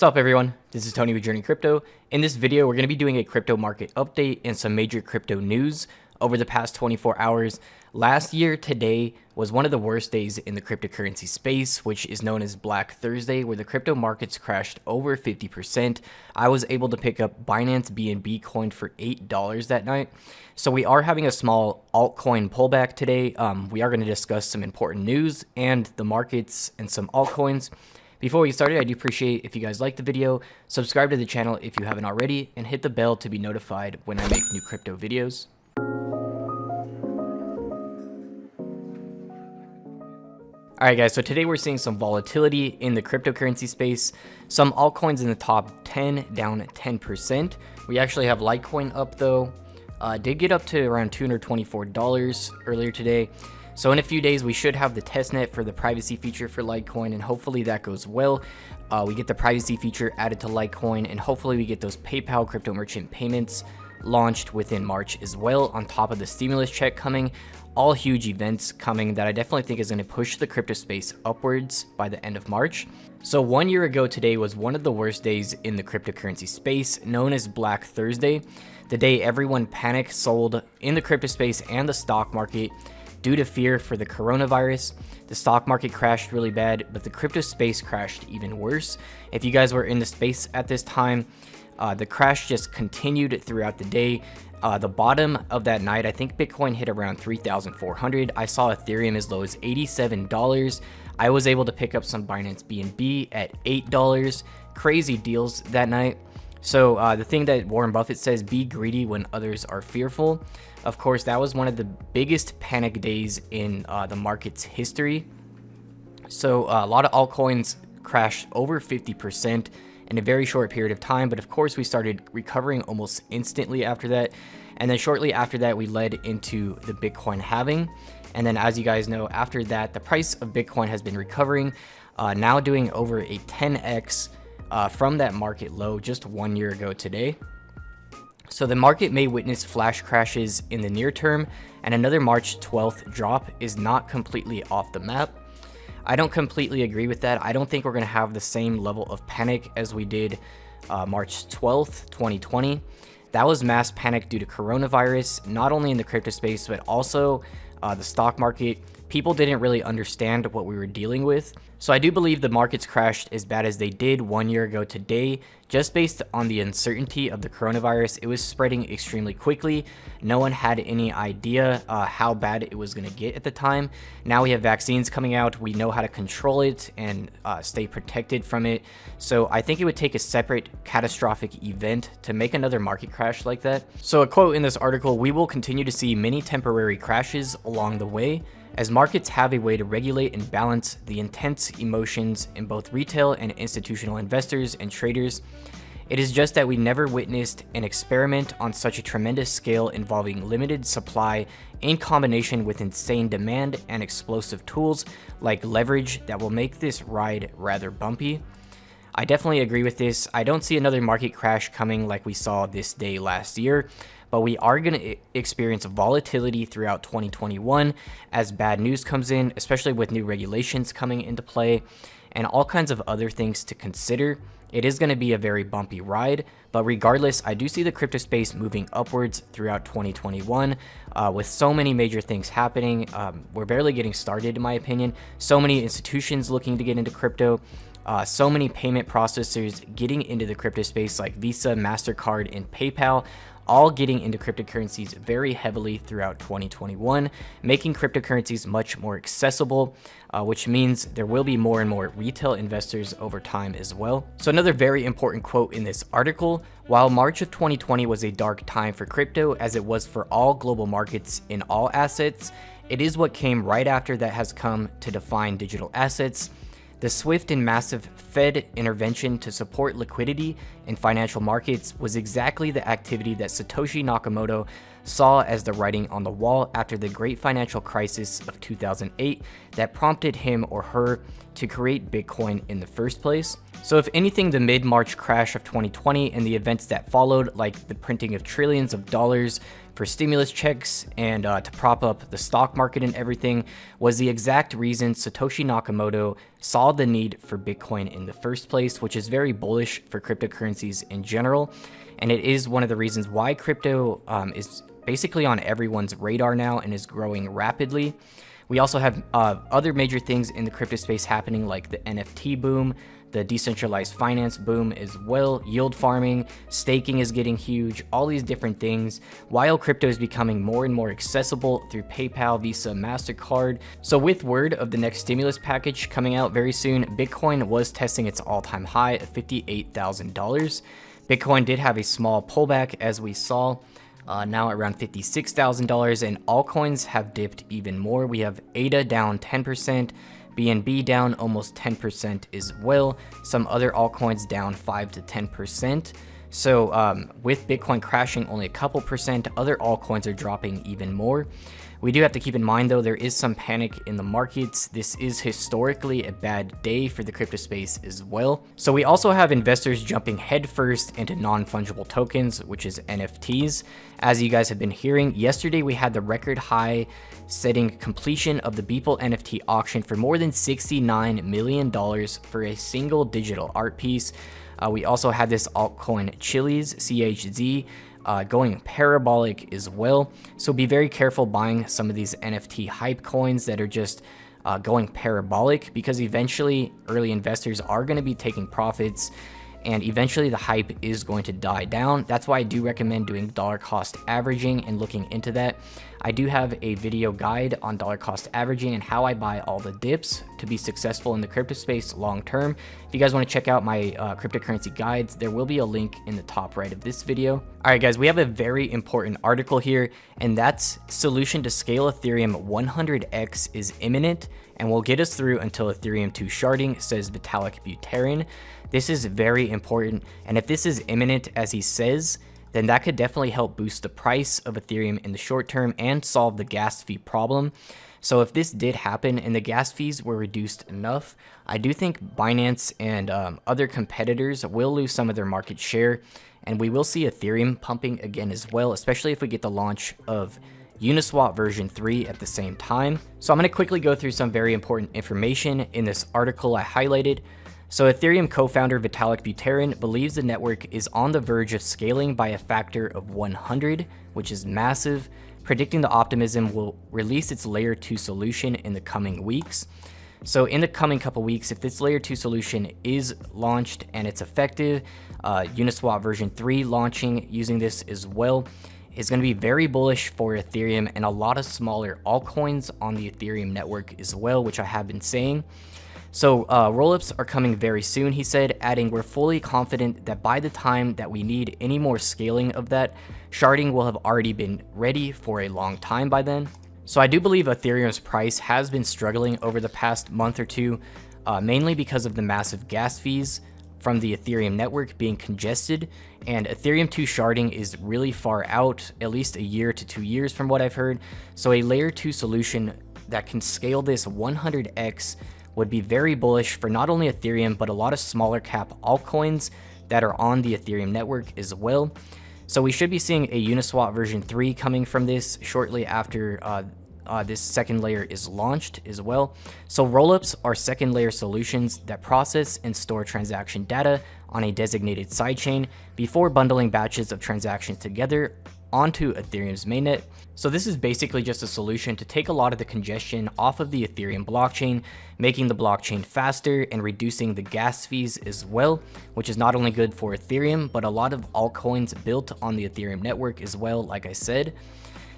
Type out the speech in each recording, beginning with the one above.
What's up everyone, this is Tony with JRNYcrypto. In this video, we're going to be doing a crypto market update and some major crypto news over the past 24 hours. Last year, today was one of the worst days in the cryptocurrency space, which is known as Black Thursday, where the crypto markets crashed over 50%. I was able to pick up Binance BNB coin for $8 that night. So we are having a small altcoin pullback today. We are going to discuss some important news and the markets and some altcoins. Before we get started, I do appreciate if you guys like the video, subscribe to the channel if you haven't already, and hit the bell to be notified when I make new crypto videos. Alright guys, so today we're seeing some volatility in the cryptocurrency space. Some altcoins in the top 10 down 10%. We actually have Litecoin up though. Did get up to around $224 earlier today. So in a few days, we should have the testnet for the privacy feature for Litecoin, and hopefully that goes well. We get the privacy feature added to Litecoin, and hopefully we get those PayPal crypto merchant payments launched within March as well, on top of the stimulus check coming. All huge events coming that I definitely think is going to push the crypto space upwards by the end of March. So 1 year ago today was one of the worst days in the cryptocurrency space, known as Black Thursday, the day everyone panic sold in the crypto space and the stock market due to fear for the coronavirus. The stock market crashed really bad, but the crypto space crashed even worse. If you guys were in the space at this time, the crash just continued throughout the day. The bottom of that night, I think Bitcoin hit around 3,400. I saw Ethereum as low as $87. I was able to pick up some Binance BNB at $8. Crazy deals that night. So the thing that Warren Buffett says, be greedy when others are fearful. Of course, that was one of the biggest panic days in the market's history. So a lot of altcoins crashed over 50% in a very short period of time. But of course, we started recovering almost instantly after that. And then shortly after that, we led into the Bitcoin halving. And then as you guys know, after that, the price of Bitcoin has been recovering, now doing over a 10x from that market low just 1 year ago today. So the market may witness flash crashes in the near term, and another March 12th drop is not completely off the map. I don't completely agree with that. I don't think we're going to have the same level of panic as we did March 12th, 2020. That was mass panic due to coronavirus, not only in the crypto space, but also the stock market. People didn't really understand what we were dealing with. So I do believe the markets crashed as bad as they did 1 year ago today, just based on the uncertainty of the coronavirus. It was spreading extremely quickly. No one had any idea how bad it was going to get at the time. Now we have vaccines coming out. We know how to control it and stay protected from it. So I think it would take a separate catastrophic event to make another market crash like that. So a quote in this article, we will continue to see many temporary crashes along the way, as markets have a way to regulate and balance the intense emotions in both retail and institutional investors and traders. It is just that we never witnessed an experiment on such a tremendous scale involving limited supply in combination with insane demand and explosive tools like leverage that will make this ride rather bumpy. I definitely agree with this. I don't see another market crash coming like we saw this day last year, but we are going to experience volatility throughout 2021 as bad news comes in, especially with new regulations coming into play and all kinds of other things to consider. It is going to be a very bumpy ride, but regardless, I do see the crypto space moving upwards throughout 2021 with so many major things happening. We're barely getting started, in my opinion. So many institutions looking to get into crypto. So many payment processors getting into the crypto space like Visa, MasterCard, and PayPal, all getting into cryptocurrencies very heavily throughout 2021, making cryptocurrencies much more accessible, which means there will be more and more retail investors over time as well. So another very important quote in this article, while March of 2020 was a dark time for crypto as it was for all global markets in all assets, it is what came right after that has come to define digital assets. The swift and massive Fed intervention to support liquidity in financial markets was exactly the activity that Satoshi Nakamoto saw as the writing on the wall after the great financial crisis of 2008 that prompted him or her to create Bitcoin in the first place. So if anything, the mid-March crash of 2020 and the events that followed, like the printing of trillions of dollars for stimulus checks and to prop up the stock market and everything, was the exact reason Satoshi Nakamoto saw the need for Bitcoin in the first place, which is very bullish for cryptocurrencies in general. And it is one of the reasons why crypto is basically on everyone's radar now and is growing rapidly. We also have other major things in the crypto space happening, like the NFT boom, the decentralized finance boom as well, yield farming, staking is getting huge, all these different things, while crypto is becoming more and more accessible through PayPal, Visa, MasterCard. So with word of the next stimulus package coming out very soon, Bitcoin was testing its all-time high of $58,000. Bitcoin did have a small pullback, as we saw, now around $56,000, and altcoins have dipped even more. We have ADA down 10%, BNB down almost 10% as well. Some other altcoins down 5 to 10%. So with Bitcoin crashing only a couple percent, other altcoins are dropping even more. We do have to keep in mind, though, there is some panic in the markets. This is historically a bad day for the crypto space as well. So we also have investors jumping headfirst into non-fungible tokens, which is NFTs. As you guys have been hearing, yesterday we had the record high setting completion of the Beeple NFT auction for more than $69 million for a single digital art piece. We also had this altcoin Chiliz, CHZ, going parabolic as well. So be very careful buying some of these NFT hype coins that are just going parabolic, because eventually early investors are going to be taking profits and eventually the hype is going to die down. That's why I do recommend doing dollar cost averaging and looking into that. I do have a video guide on dollar cost averaging and how I buy all the dips to be successful in the crypto space long term. If you guys want to check out my cryptocurrency guides, there will be a link in the top right of this video. All right, guys, we have a very important article here, and that's solution to scale Ethereum 100x is imminent and will get us through until Ethereum 2 sharding, says Vitalik Buterin. This is very important, and if this is imminent, as he says, then that could definitely help boost the price of Ethereum in the short term and solve the gas fee problem. So if this did happen and the gas fees were reduced enough, I do think Binance and other competitors will lose some of their market share, and we will see Ethereum pumping again as well, especially if we get the launch of Uniswap version 3 at the same time. So I'm going to quickly go through some very important information in this article I highlighted. So Ethereum co-founder Vitalik Buterin believes the network is on the verge of scaling by a factor of 100, which is massive, predicting the Optimism will release its layer 2 solution in the coming weeks. So in the coming couple weeks, if this layer 2 solution is launched and it's effective, Uniswap version 3 launching using this as well is going to be very bullish for Ethereum and a lot of smaller altcoins on the Ethereum network as well, which I have been saying. So rollups are coming very soon, he said, adding, "We're fully confident that by the time that we need any more scaling of that, sharding will have already been ready for a long time by then." So I do believe Ethereum's price has been struggling over the past month or two, mainly because of the massive gas fees from the Ethereum network being congested, and Ethereum 2 sharding is really far out, at least a year to 2 years from what I've heard. So a layer 2 solution that can scale this 100x would be very bullish for not only Ethereum, but a lot of smaller cap altcoins that are on the Ethereum network as well. So we should be seeing a Uniswap version 3 coming from this shortly after this second layer is launched as well. So rollups are second layer solutions that process and store transaction data on a designated sidechain before bundling batches of transactions together onto Ethereum's mainnet. So this is basically just a solution to take a lot of the congestion off of the Ethereum blockchain, making the blockchain faster and reducing the gas fees as well, which is not only good for Ethereum, but a lot of altcoins built on the Ethereum network as well, like I said.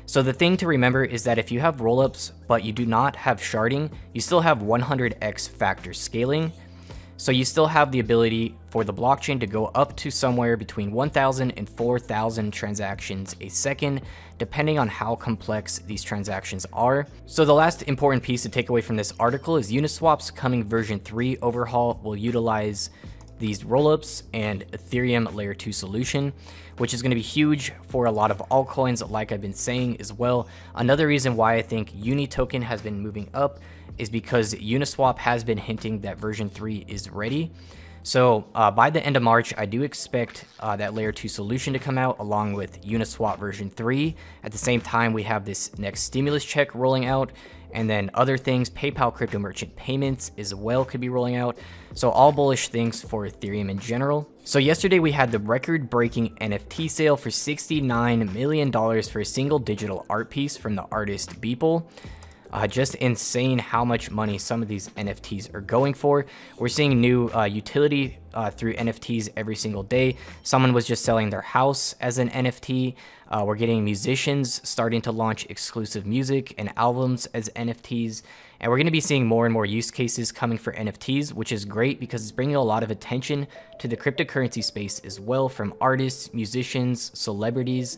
So the thing to remember is that if you have rollups, but you do not have sharding, you still have 100x factor scaling. So you still have the ability for the blockchain to go up to somewhere between 1,000 and 4,000 transactions a second, depending on how complex these transactions are. So the last important piece to take away from this article is Uniswap's coming version 3 overhaul will utilize these rollups and Ethereum layer 2 solution, which is going to be huge for a lot of altcoins, like I've been saying as well. Another reason why I think Uni token has been moving up is because Uniswap has been hinting that version 3 is ready. So by the end of March, I do expect that layer 2 solution to come out along with Uniswap version 3. At the same time, we have this next stimulus check rolling out, and then other things, PayPal crypto merchant payments as well could be rolling out. So all bullish things for Ethereum in general. So yesterday we had the record-breaking NFT sale for $69 million for a single digital art piece from the artist Beeple. Just insane how much money some of these NFTs are going for. We're seeing new utility through NFTs every single day. Someone was just selling their house as an NFT. We're getting musicians starting to launch exclusive music and albums as NFTs. And we're going to be seeing more and more use cases coming for NFTs, which is great because it's bringing a lot of attention to the cryptocurrency space as well, from artists, musicians, celebrities.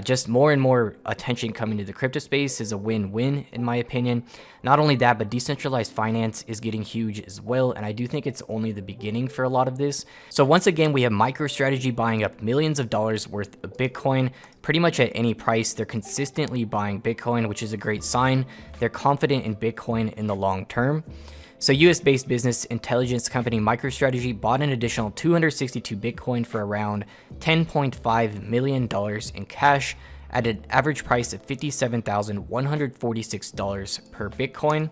Just more and more attention coming to the crypto space is a win-win in my opinion. Not only that, but decentralized finance is getting huge as well, and I do think it's only the beginning for a lot of this. So once again, we have MicroStrategy buying up millions of dollars worth of Bitcoin, pretty much at any price. They're consistently buying Bitcoin, which is a great sign. They're confident in Bitcoin in the long term. So US-based business intelligence company MicroStrategy bought an additional 262 Bitcoin for around $10.5 million in cash at an average price of $57,146 per Bitcoin,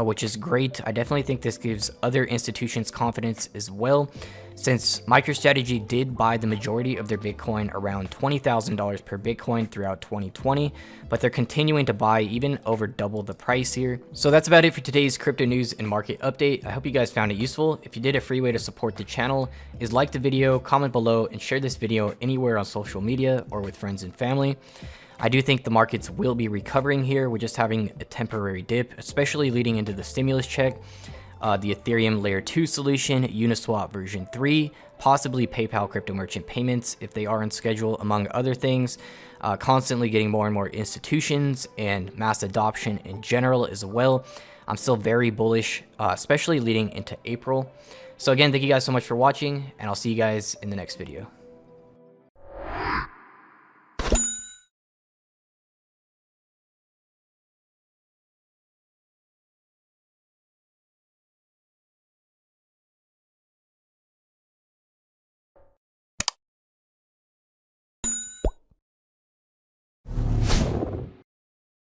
which is great. I definitely think this gives other institutions confidence as well, since MicroStrategy did buy the majority of their Bitcoin around $20,000 per Bitcoin throughout 2020, but they're continuing to buy even over double the price here. So that's about it for today's crypto news and market update. I hope you guys found it useful. If you did, a free way to support the channel is like the video, comment below, and share this video anywhere on social media or with friends and family. I do think the markets will be recovering here. We're just having a temporary dip, especially leading into the stimulus check. The Ethereum layer 2 solution, Uniswap version 3, possibly PayPal crypto merchant payments if they are on schedule, among other things. Constantly getting more and more institutions and mass adoption in general as well. I'm still very bullish, especially leading into April. So again, thank you guys so much for watching, and I'll see you guys in the next video.